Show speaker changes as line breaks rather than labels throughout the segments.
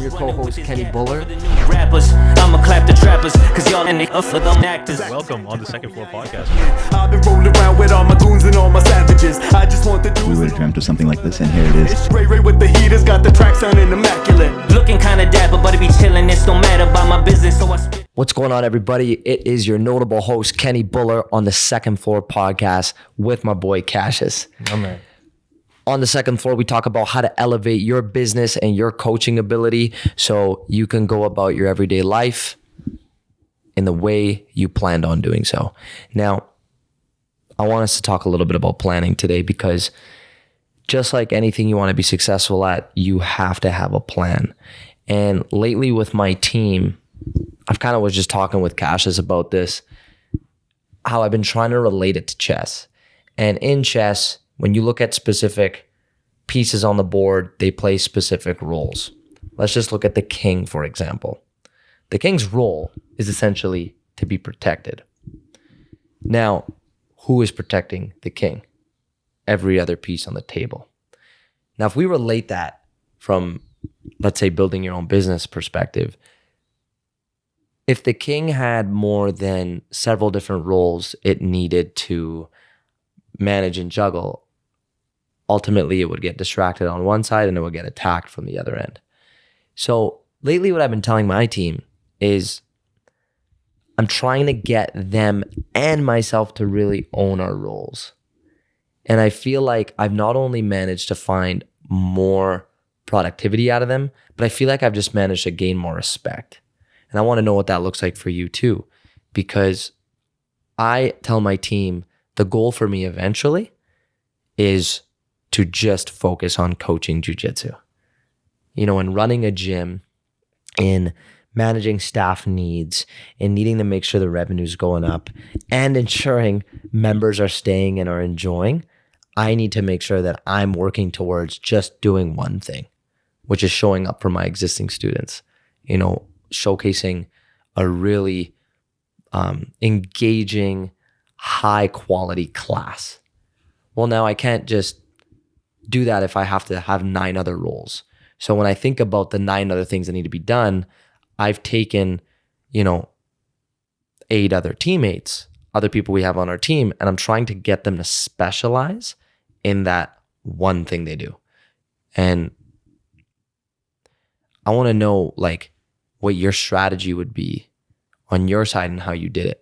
I'm your co-host, Kenny Bhullar.
I'ma clap the trappers, cause y'all in the for them actors.
Welcome on the Second Floor Podcast.
I've been rolling around with all my goons and all my savages. I just want the
We would have dreamt of something like this, and here it is.
It's Ray Ray with the heaters, got the track sounding immaculate.
Looking kinda dapper, but it be chillin', this don't matter about my business, so I spit.
What's going on, everybody? It is your notable host, Kenny Bhullar, on the Second Floor Podcast with my boy, Qashus.
Oh, man.
On the Second Floor, we talk about how to elevate your business and your coaching ability so you can go about your everyday life in the way you planned on doing so. Now, I want us to talk a little bit about planning today, because just like anything you want to be successful at, you have to have a plan. And lately with my team, I've kind of was just talking with Qashus about this, how I've been trying to relate it to chess. And in chess, when you look at specific pieces on the board, they play specific roles. Let's just look at the king, for example. The king's role is essentially to be protected. Now, who is protecting the king? Every other piece on the table. Now, if we relate that from, let's say, building your own business perspective, if the king had more than several different roles it needed to manage and juggle, ultimately it would get distracted on one side and it would get attacked from the other end. So lately what I've been telling my team is I'm trying to get them and myself to really own our roles. And I feel like I've not only managed to find more productivity out of them, but I feel like I've just managed to gain more respect. And I want to know what that looks like for you too, because I tell my team the goal for me eventually is to just focus on coaching jiu-jitsu. You know, in running a gym, in managing staff needs, in needing to make sure the revenue's going up, and ensuring members are staying and are enjoying, I need to make sure that I'm working towards just doing one thing, which is showing up for my existing students, you know, showcasing a really engaging, high quality class. Well, now I can't just do that if I have to have 9 other roles. So when I think about the 9 other things that need to be done, I've taken, 8 other teammates, other people we have on our team, and I'm trying to get them to specialize in that one thing they do. And I want to know what your strategy would be on your side and how you did it.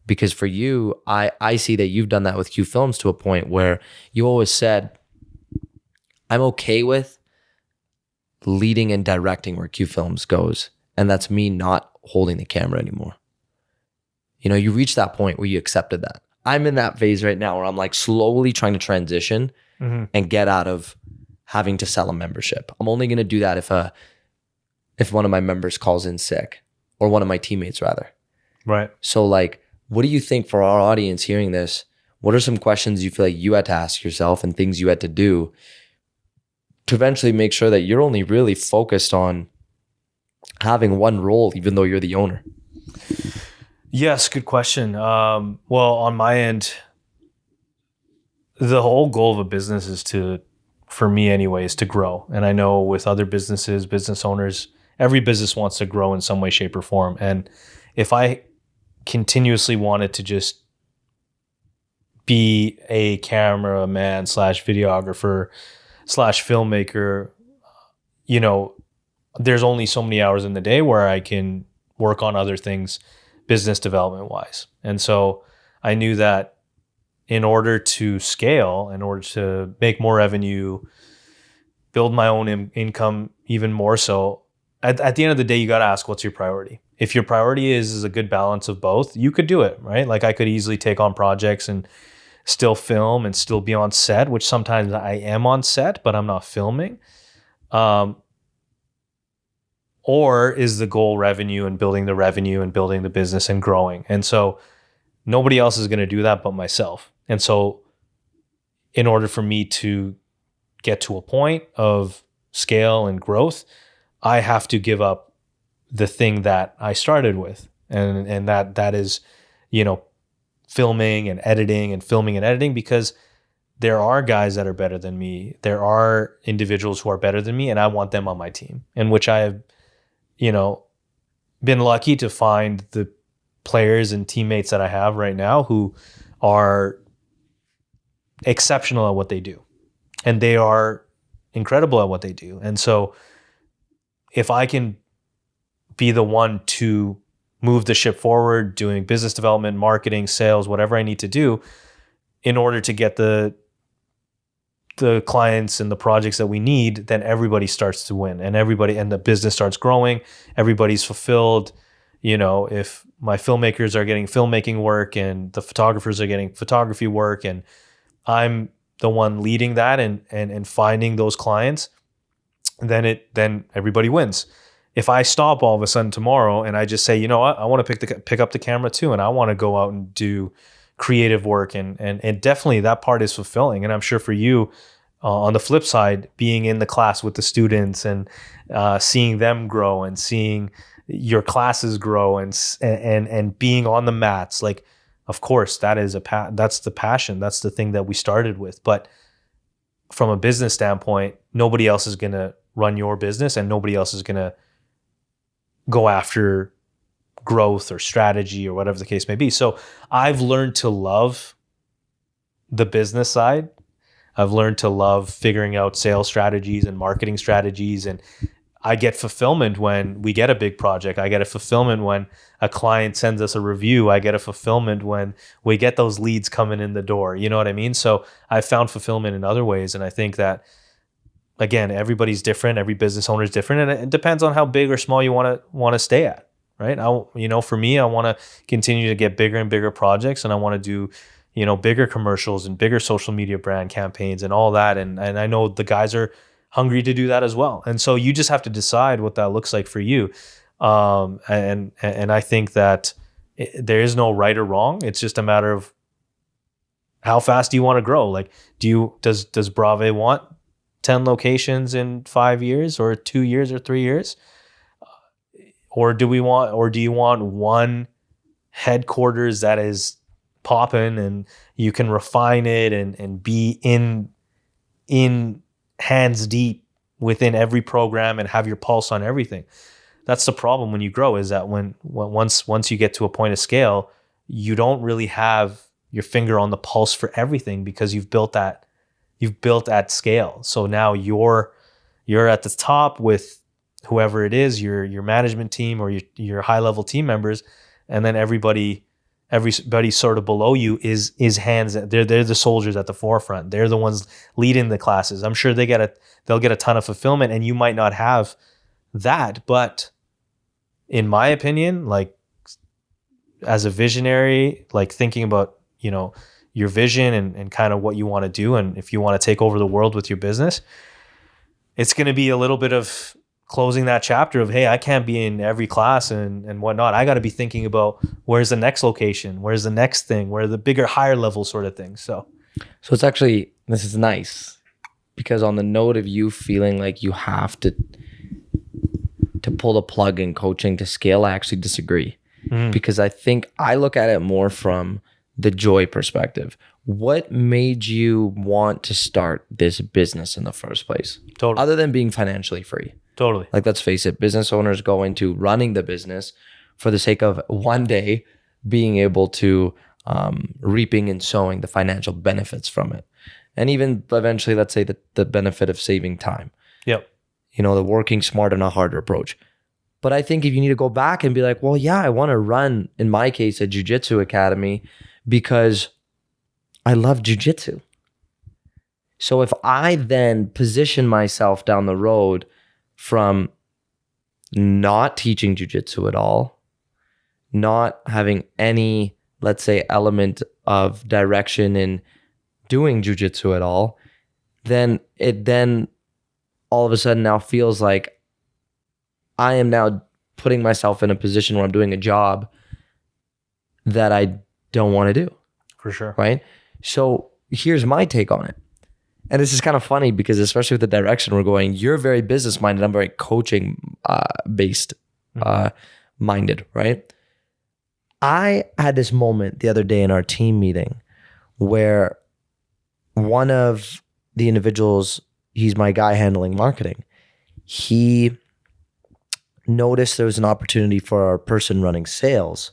Because for you, I see that you've done that with Filmz to a point where you always said, I'm okay with leading and directing where Filmz goes. And that's me not holding the camera anymore. You know, you reach that point where you accepted that. I'm in that phase right now where I'm slowly trying to transition and get out of having to sell a membership. I'm only going to do that if one of my members calls in sick, or one of my teammates rather.
Right.
So what do you think for our audience hearing this? What are some questions you feel like you had to ask yourself and things you had to do to eventually make sure that you're only really focused on having one role, even though you're the owner?
Yes, good question. Well, on my end, the whole goal of a business is for me anyway, is to grow. And I know with other businesses, business owners, every business wants to grow in some way, shape, or form. And if I continuously wanted to just be a cameraman / videographer / filmmaker, there's only so many hours in the day where I can work on other things business development wise. And so I knew that in order to scale, in order to make more revenue, build my own income even more so, at the end of the day, you got to ask, what's your priority? If your priority is a good balance of both, you could do it, right? I could easily take on projects and still film and still be on set, which sometimes I am on set, but I'm not filming. Or is the goal revenue and building the business and growing? And so nobody else is going to do that but myself. And so in order for me to get to a point of scale and growth, I have to give up the thing that I started with. And that is, filming and editing, because there are guys that are better than me. There are individuals who are better than me, and I want them on my team, in which I have, been lucky to find the players and teammates that I have right now who are exceptional at what they do, and they are incredible at what they do. And so if I can be the one to move the ship forward, doing business development, marketing, sales, whatever I need to do in order to get the clients and the projects that we need, then everybody starts to win, and the business starts growing. Everybody's fulfilled. If my filmmakers are getting filmmaking work and the photographers are getting photography work, and I'm the one leading that and finding those clients, then everybody wins. If I stop all of a sudden tomorrow and I just say, you know what, I want to pick up the camera too, and I want to go out and do creative work, and definitely that part is fulfilling. And I'm sure for you, on the flip side, being in the class with the students and seeing them grow and seeing your classes grow and being on the mats, like, of course, that's the passion. That's the thing that we started with. But from a business standpoint, nobody else is going to run your business, and nobody else is going to go after growth or strategy or whatever the case may be. So I've learned to love the business side. I've learned to love figuring out sales strategies and marketing strategies. And I get fulfillment when we get a big project. I get a fulfillment when a client sends us a review. I get a fulfillment when we get those leads coming in the door. You know what I mean? So I found fulfillment in other ways. And I think that, again, everybody's different. Every business owner is different. And it depends on how big or small you want to stay at, right? For me, I want to continue to get bigger and bigger projects, and I want to do, bigger commercials and bigger social media brand campaigns and all that. And I know the guys are hungry to do that as well. And so you just have to decide what that looks like for you. And I think that there is no right or wrong. It's just a matter of how fast do you want to grow? Like, does Brave want 10 locations in 5 years or 2 years or 3 years? Or do you want one headquarters that is popping and you can refine it and be in hands deep within every program and have your pulse on everything? That's the problem when you grow, is that once you get to a point of scale, you don't really have your finger on the pulse for everything, because you've built at scale. So now you're at the top with whoever it is, your management team or your high level team members, and then everybody sort of below you is hands. They're the soldiers at the forefront. They're the ones leading the classes. I'm sure they'll get a ton of fulfillment, and you might not have that. But in my opinion, like, as a visionary, like, thinking about, your vision and kind of what you want to do, and if you want to take over the world with your business, it's going to be a little bit of closing that chapter of, hey, I can't be in every class and whatnot. I got to be thinking about where's the next location, where's the next thing, where the bigger, higher level sort of thing. So
it's actually, this is nice, because on the note of you feeling like you have to pull the plug in coaching to scale, I actually disagree. Because I think I look at it more from the joy perspective. What made you want to start this business in the first place?
Totally.
Other than being financially free.
Totally.
Like, let's face it, business owners go into running the business for the sake of one day being able to reaping and sowing the financial benefits from it. And even eventually, let's say the benefit of saving time.
Yep.
The working smart and a harder approach. But I think if you need to go back and be like, well, yeah, I want to run, in my case, a jiu-jitsu academy because I love jiu-jitsu. So if I then position myself down the road from not teaching jiu-jitsu at all, not having any, let's say, element of direction in doing jiu-jitsu at all, then it all of a sudden now feels like I am now putting myself in a position where I'm doing a job that I don't want to do.
For sure.
Right? So here's my take on it. And this is kind of funny because, especially with the direction we're going, you're very business minded. I'm very coaching based minded, right? I had this moment the other day in our team meeting where one of the individuals, he's my guy handling marketing. He noticed there was an opportunity for our person running sales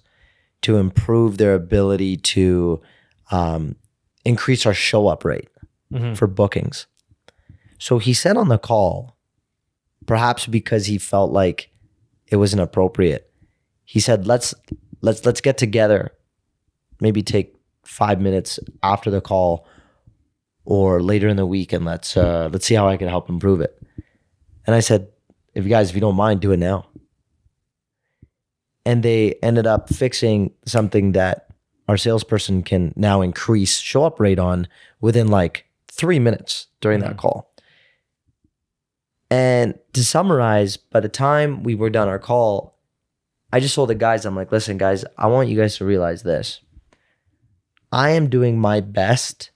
to improve their ability to increase our show up rate for bookings. So he said on the call, perhaps because he felt like it wasn't appropriate, he said, let's get together, maybe take 5 minutes after the call or later in the week, and let's see how I can help improve it. And I said, if you don't mind, do it now. And they ended up fixing something that our salesperson can now increase show up rate on within like 3 minutes during that call. And to summarize, by the time we were done our call, I just told the guys, I'm like, listen, guys, I want you guys to realize this. I am doing my best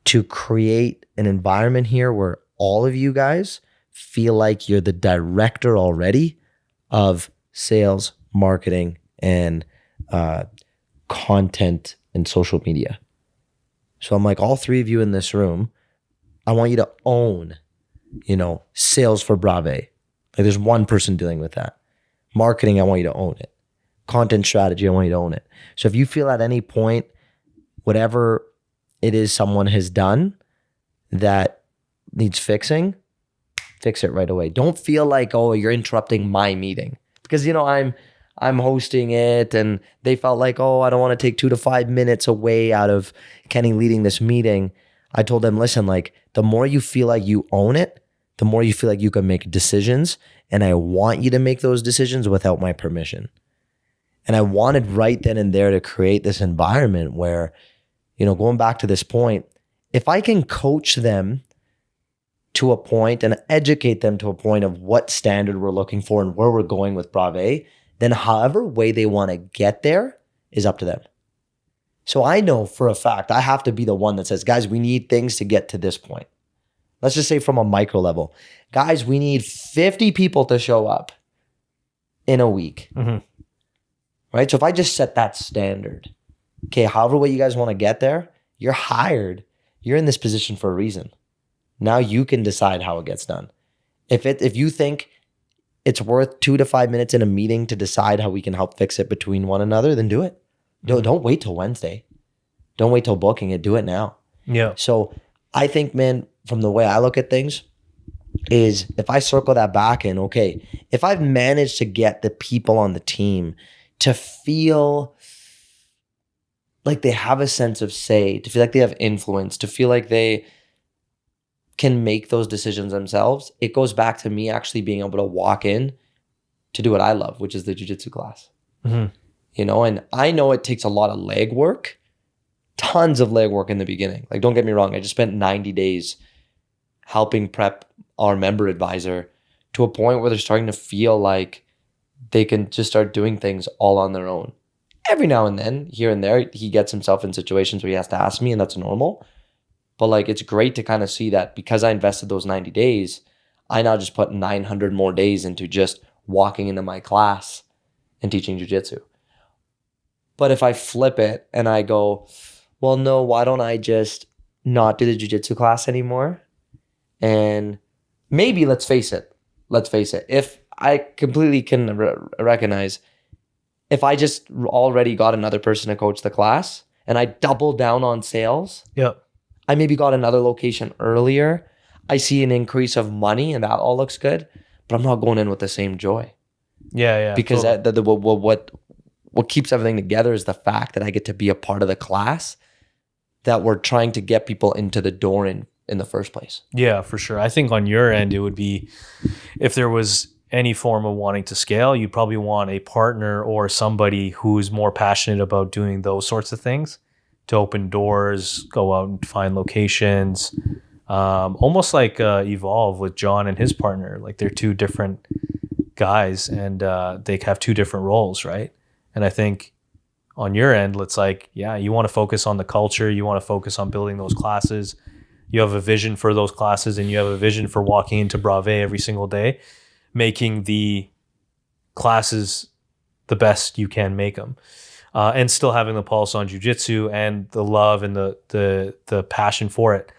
to create an environment here where all of you guys feel like you're the director already of sales, marketing, and content and social media. So I'm like, all three of you in this room, I want you to own, sales for Brave. Like there's one person dealing with that. Marketing, I want you to own it. Content strategy, I want you to own it. So if you feel at any point, whatever it is someone has done that needs fixing, fix it right away. Don't feel like, oh, you're interrupting my meeting. Because, I'm hosting it and they felt like, oh, I don't want to take 2 to 5 minutes away out of Kenny leading this meeting. I told them, listen, like the more you feel like you own it, the more you feel like you can make decisions. And I want you to make those decisions without my permission. And I wanted right then and there to create this environment where, going back to this point, if I can coach them to a point and educate them to a point of what standard we're looking for and where we're going with Brave, then however way they want to get there is up to them. So I know for a fact, I have to be the one that says, guys, we need things to get to this point. Let's just say from a micro level, guys, we need 50 people to show up in a week, right? So if I just set that standard, okay, however way you guys want to get there, you're hired. You're in this position for a reason. Now you can decide how it gets done. If you think it's worth 2 to 5 minutes in a meeting to decide how we can help fix it between one another, then do it. Don't wait till Wednesday. Don't wait till booking it. Do it now.
Yeah.
So I think, man, from the way I look at things is if I circle that back in, okay, if I've managed to get the people on the team to feel like they have a sense of say, to feel like they have influence, to feel like they can make those decisions themselves, it goes back to me actually being able to walk in to do what I love, which is the jiu-jitsu class. And I know it takes a lot of legwork, tons of legwork in the beginning. Like, don't get me wrong. I just spent 90 days helping prep our member advisor to a point where they're starting to feel like they can just start doing things all on their own. Every now and then, here and there, he gets himself in situations where he has to ask me, and that's normal. But like, it's great to kind of see that because I invested those 90 days, I now just put 900 more days into just walking into my class and teaching jiu-jitsu. But if I flip it and I go, well, no, why don't I just not do the jiu-jitsu class anymore? And maybe, let's face it. If I completely can recognize, if I just already got another person to coach the class and I double down on sales, I maybe got another location earlier, I see an increase of money and that all looks good, but I'm not going in with the same joy. Because totally. What keeps everything together is the fact that I get to be a part of the class that we're trying to get people into the door in the first place. Yeah,
for sure. I think on your end, it would be, if there was any form of wanting to scale, you'd probably want a partner or somebody who's more passionate about doing those sorts of things to open doors, go out and find locations, almost like Evolve with John and his partner. Like, they're two different guys and they have two different roles, right? And I think on your end, it's like, yeah, you want to focus on the culture. You want to focus on building those classes. You have a vision for those classes and you have a vision for walking into Brave every single day, making the classes the best you can make them. And still having the pulse on jiu-jitsu and the love and the passion for it.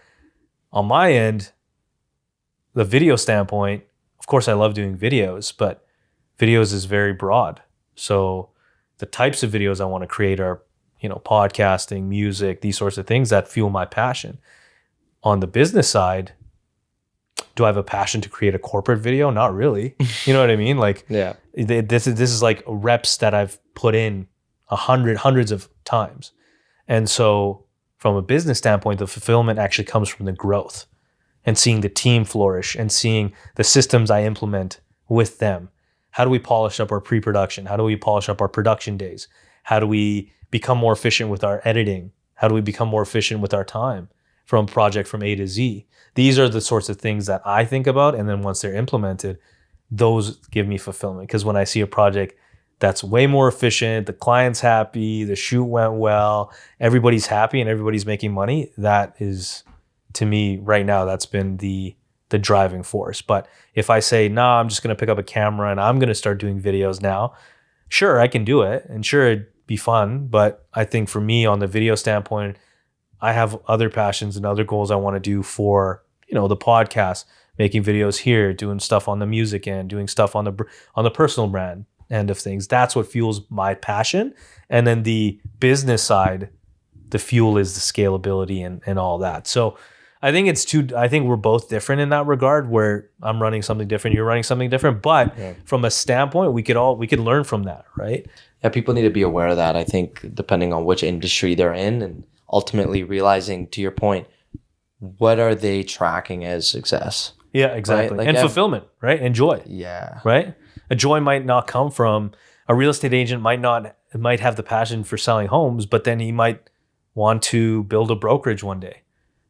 on my end, the video standpoint, of course, I love doing videos, but videos is very broad. So the types of videos I want to create are, podcasting, music, these sorts of things that fuel my passion. On the business side, do I have a passion to create a corporate video? Not really. You know what I mean? Like,
Yeah.
This is like reps that I've put in hundreds of times. And so from a business standpoint, the fulfillment actually comes from the growth and seeing the team flourish and seeing the systems I implement with them. How do we polish up our pre-production? How do we polish up our production days? How do we become more efficient with our editing? How do we become more efficient with our time from project from A to Z? These are the sorts of things that I think about. And then once they're implemented, those give me fulfillment. Because when I see a project that's way more efficient, the client's happy, the shoot went well, everybody's happy and everybody's making money, that is, to me right now, that's been the driving force. But if I say, nah, I'm just going to pick up a camera and I'm going to start doing videos now, sure, I can do it. And sure, it'd be fun. But I think for me on the video standpoint, I have other passions and other goals I want to do for, the podcast, making videos here, doing stuff on the music end, doing stuff on the personal brand end of things. That's what fuels my passion. And then the business side, the fuel is the scalability and all that. So I think I think we're both different in that regard, where I'm running something different, you're running something different. But from a standpoint, we could learn from that, right?
Yeah, people need to be aware of that. I think depending on which industry they're in, and ultimately realizing, to your point, what are they tracking as success?
Yeah, exactly.
Right? Like
and fulfillment, right? And joy.
Yeah.
Right? A joy might not come from a real estate agent might have the passion for selling homes, but then he might want to build a brokerage one day.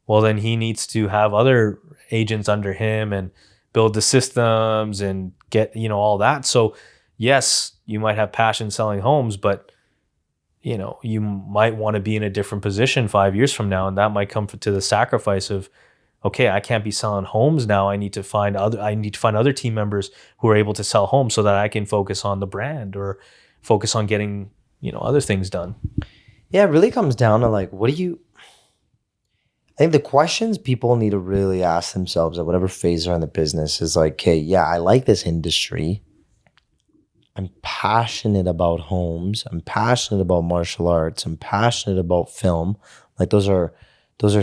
Well, then he needs to have other agents under him and build the systems and get, all that. So yes, you might have passion selling homes, but you might want to be in a different position 5 years from now. And that might come to the sacrifice of, okay, I can't be selling homes now. I need to find other team members who are able to sell homes so that I can focus on the brand or focus on getting, other things done.
Yeah, it really comes down to I think the questions people need to really ask themselves at whatever phase they're in the business is okay, yeah, I like this industry. I'm passionate about homes. I'm passionate about martial arts. I'm passionate about film. Those are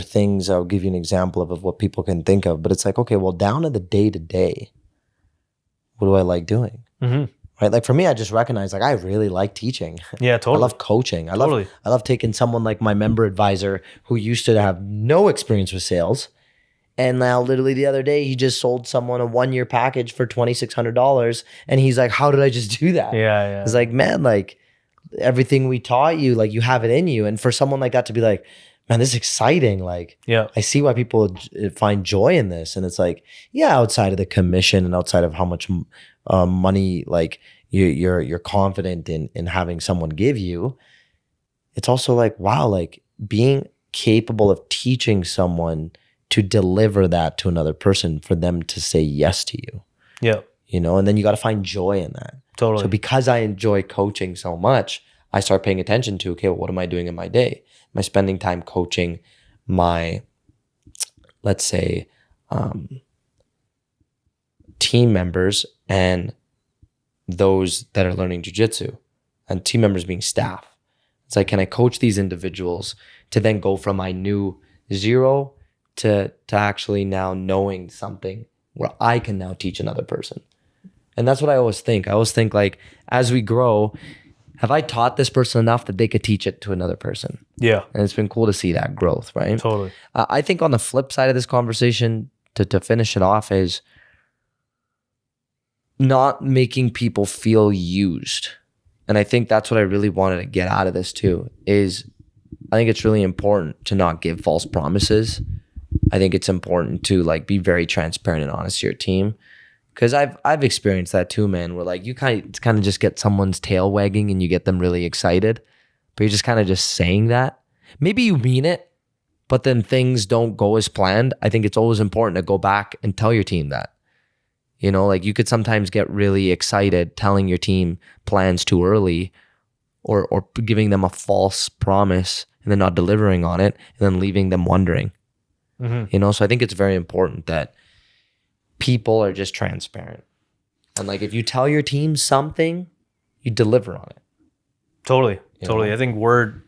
things I'll give you an example of what people can think of. But it's okay, well, down to the day-to-day, what do I like doing?
Mm-hmm.
Right? For me, I just recognize I really like teaching.
Yeah, totally.
I love coaching. I love taking someone like my member advisor who used to have no experience with sales. And now literally the other day, he just sold someone a 1-year package for $2,600. And he's like, how did I just do that?
Yeah.
It's man, everything we taught you, you have it in you. And for someone like that to be man, this is exciting. I see why people find joy in this. And it's outside of the commission and outside of how much money, you're confident in having someone give you. It's also wow, being capable of teaching someone to deliver that to another person for them to say yes to you.
Yeah.
And then you got to find joy in that.
Totally.
So because I enjoy coaching so much, I start paying attention to, okay, well, what am I doing in my day? Am I spending time coaching my, let's say, team members and those that are learning jiu-jitsu, and team members being staff? It's can I coach these individuals to then go from I knew zero to actually now knowing something where I can now teach another person? And that's what I always think. I always think as we grow, have I taught this person enough that they could teach it to another person?
Yeah.
And it's been cool to see that growth, right?
Totally.
I think on the flip side of this conversation, to finish it off, is not making people feel used. And I think that's what I really wanted to get out of this too, is I think it's really important to not give false promises. I think it's important to be very transparent and honest to your team. Because I've experienced that too, man, where you kind of just get someone's tail wagging and you get them really excited, but you're just kind of just saying that. Maybe you mean it, but then things don't go as planned. I think it's always important to go back and tell your team that. You could sometimes get really excited telling your team plans too early or giving them a false promise and then not delivering on it and then leaving them wondering. You know, so I think it's very important that people are just transparent. And like, if you tell your team something, you deliver on it.
Totally.
You
Totally.
know?
I think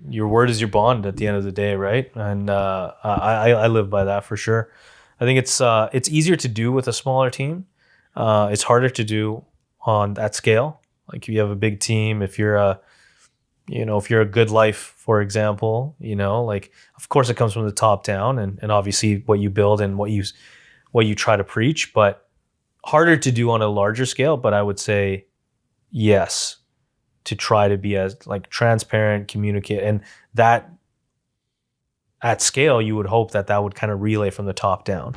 your word is your bond at the end of the day, right? And I live by that for sure. I think it's easier to do with a smaller team. It's harder to do on that scale. Like, if you have a big team, if you're a Good Life, for example, you know, like, of course it comes from the top down, and obviously what you build and what you try to preach, but harder to do on a larger scale. But I would say yes, to try to be as like transparent, communicate, and that at scale, you would hope that would kind of relay from the top down,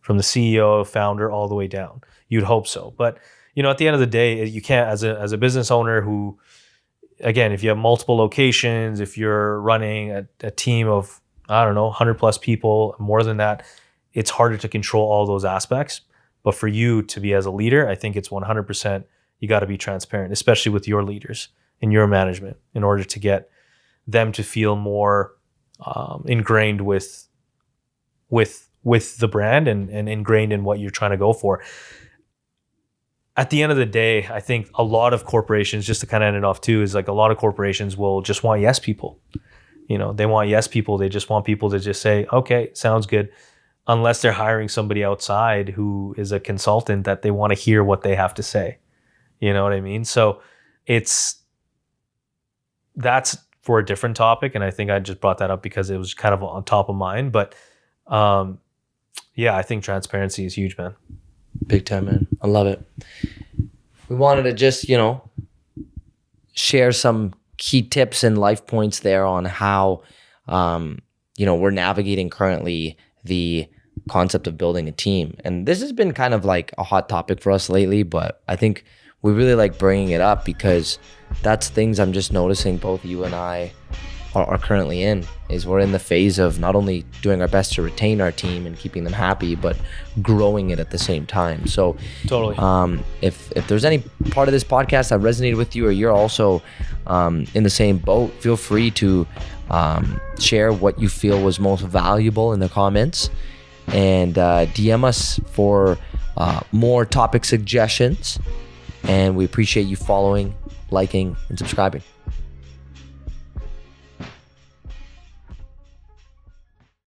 from the CEO, founder, all the way down. You'd hope so. But, you know, at the end of the day, you can't, as a business owner who, again, if you have multiple locations, if you're running a team of, I don't know, 100 plus people, more than that, it's harder to control all those aspects. But for you to be as a leader, I think it's 100%, you got to be transparent, especially with your leaders and your management, in order to get them to feel more ingrained with the brand and ingrained in what you're trying to go for. At the end of the day, I think a lot of corporations, just to kind of end it off too, is like, a lot of corporations will just want yes people. You know, they want yes people. They just want people to just say, okay, sounds good. Unless they're hiring somebody outside who is a consultant that they want to hear what they have to say. You know what I mean? So that's for a different topic. And I think I just brought that up because it was kind of on top of mind. But yeah, I think transparency is huge, man.
Big time, man. I love it. We wanted to just, you know, share some key tips and life points there on how, you know, we're navigating currently the concept of building a team. And this has been kind of like a hot topic for us lately, but I think we really like bringing it up because that's things I'm just noticing both you and I are currently in, is we're in the phase of not only doing our best to retain our team and keeping them happy, but growing it at the same time. So
Totally.
If there's any part of this podcast that resonated with you, or you're also in the same boat, feel free to share what you feel was most valuable in the comments, and DM us for more topic suggestions. And we appreciate you following, liking, and subscribing.